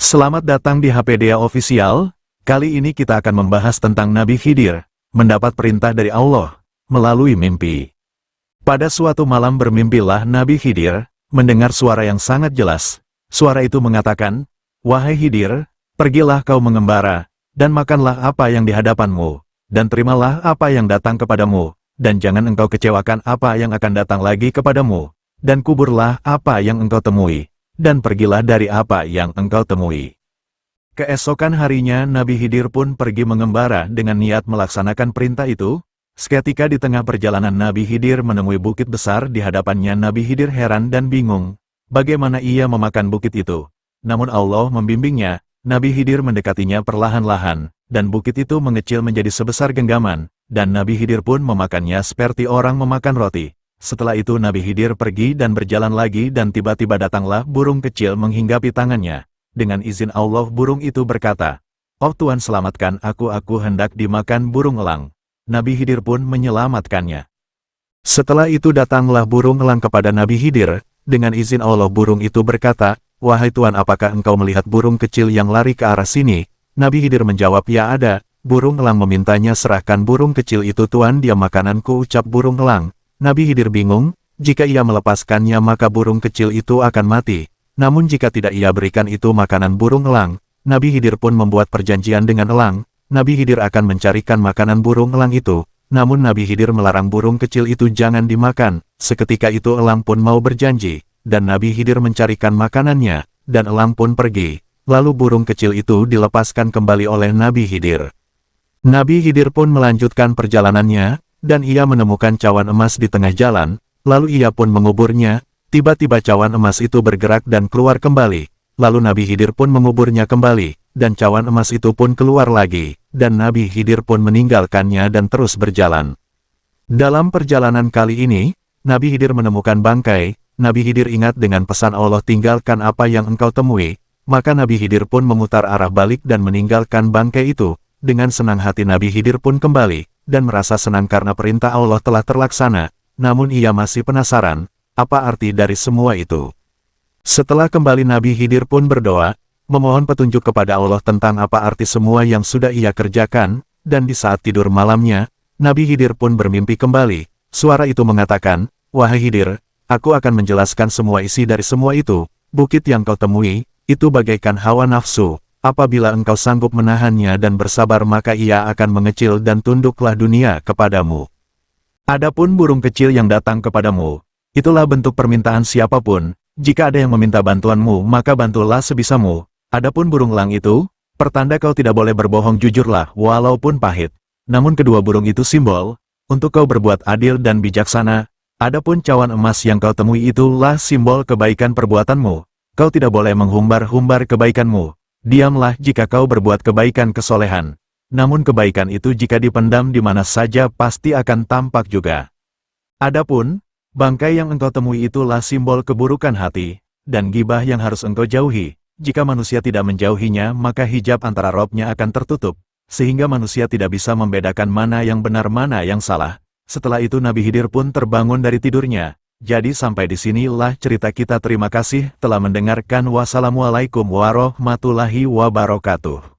Selamat datang di HPDA Official. Kali ini kita akan membahas tentang Nabi Khidir, mendapat perintah dari Allah, melalui mimpi. Pada suatu malam bermimpilah Nabi Khidir, mendengar suara yang sangat jelas. Suara itu mengatakan, "Wahai Khidir, pergilah kau mengembara, dan makanlah apa yang di hadapanmu, dan terimalah apa yang datang kepadamu, dan jangan engkau kecewakan apa yang akan datang lagi kepadamu, dan kuburlah apa yang engkau temui, dan pergilah dari apa yang engkau temui." Keesokan harinya Nabi Khidir pun pergi mengembara dengan niat melaksanakan perintah itu. Seketika di tengah perjalanan Nabi Khidir menemui bukit besar di hadapannya. Nabi Khidir heran dan bingung, bagaimana ia memakan bukit itu. Namun Allah membimbingnya. Nabi Khidir mendekatinya perlahan-lahan, dan bukit itu mengecil menjadi sebesar genggaman, dan Nabi Khidir pun memakannya seperti orang memakan roti. Setelah itu Nabi Khidir pergi dan berjalan lagi, dan tiba-tiba datanglah burung kecil menghinggapi tangannya. Dengan izin Allah burung itu berkata, "Oh Tuhan, selamatkan aku hendak dimakan burung elang." Nabi Khidir pun menyelamatkannya. Setelah itu datanglah burung elang kepada Nabi Khidir. Dengan izin Allah burung itu berkata, "Wahai Tuhan, apakah engkau melihat burung kecil yang lari ke arah sini?" Nabi Khidir menjawab, "Ya ada." Burung elang memintanya, "Serahkan burung kecil itu Tuhan, dia makananku," ucap burung elang. Nabi Khidir bingung, jika ia melepaskannya maka burung kecil itu akan mati. Namun jika tidak ia berikan itu makanan burung elang, Nabi Khidir pun membuat perjanjian dengan elang. Nabi Khidir akan mencarikan makanan burung elang itu. Namun Nabi Khidir melarang burung kecil itu jangan dimakan. Seketika itu elang pun mau berjanji, dan Nabi Khidir mencarikan makanannya, dan elang pun pergi. Lalu burung kecil itu dilepaskan kembali oleh Nabi Khidir. Nabi Khidir pun melanjutkan perjalanannya, dan ia menemukan cawan emas di tengah jalan. Lalu ia pun menguburnya. Tiba-tiba cawan emas itu bergerak dan keluar kembali. Lalu Nabi Khidir pun menguburnya kembali, dan cawan emas itu pun keluar lagi, dan Nabi Khidir pun meninggalkannya dan terus berjalan. Dalam perjalanan kali ini, Nabi Khidir menemukan bangkai. Nabi Khidir ingat dengan pesan Allah, "Tinggalkan apa yang engkau temui." Maka Nabi Khidir pun memutar arah balik dan meninggalkan bangkai itu. Dengan senang hati Nabi Khidir pun kembali, dan merasa senang karena perintah Allah telah terlaksana. Namun ia masih penasaran, apa arti dari semua itu? Setelah kembali Nabi Khidir pun berdoa, memohon petunjuk kepada Allah tentang apa arti semua yang sudah ia kerjakan, dan di saat tidur malamnya, Nabi Khidir pun bermimpi kembali. Suara itu mengatakan, "Wahai Khidir, aku akan menjelaskan semua isi dari semua itu. Bukit yang kau temui, itu bagaikan hawa nafsu. Apabila engkau sanggup menahannya dan bersabar maka ia akan mengecil dan tunduklah dunia kepadamu. Adapun burung kecil yang datang kepadamu, itulah bentuk permintaan siapapun. Jika ada yang meminta bantuanmu maka bantulah sebisamu. Adapun burung elang itu, pertanda kau tidak boleh berbohong, jujurlah walaupun pahit. Namun kedua burung itu simbol, untuk kau berbuat adil dan bijaksana. Adapun cawan emas yang kau temui itulah simbol kebaikan perbuatanmu. Kau tidak boleh menghumbar-humbar kebaikanmu. Diamlah jika kau berbuat kebaikan kesolehan. Namun kebaikan itu jika dipendam di mana saja pasti akan tampak juga. Adapun, bangkai yang engkau temui itulah simbol keburukan hati, dan gibah yang harus engkau jauhi. Jika manusia tidak menjauhinya maka hijab antara robnya akan tertutup, sehingga manusia tidak bisa membedakan mana yang benar mana yang salah. Setelah itu Nabi Khidir pun terbangun dari tidurnya. Jadi sampai di sinilah cerita kita. Terima kasih telah mendengarkan. Wassalamualaikum warahmatullahi wabarakatuh.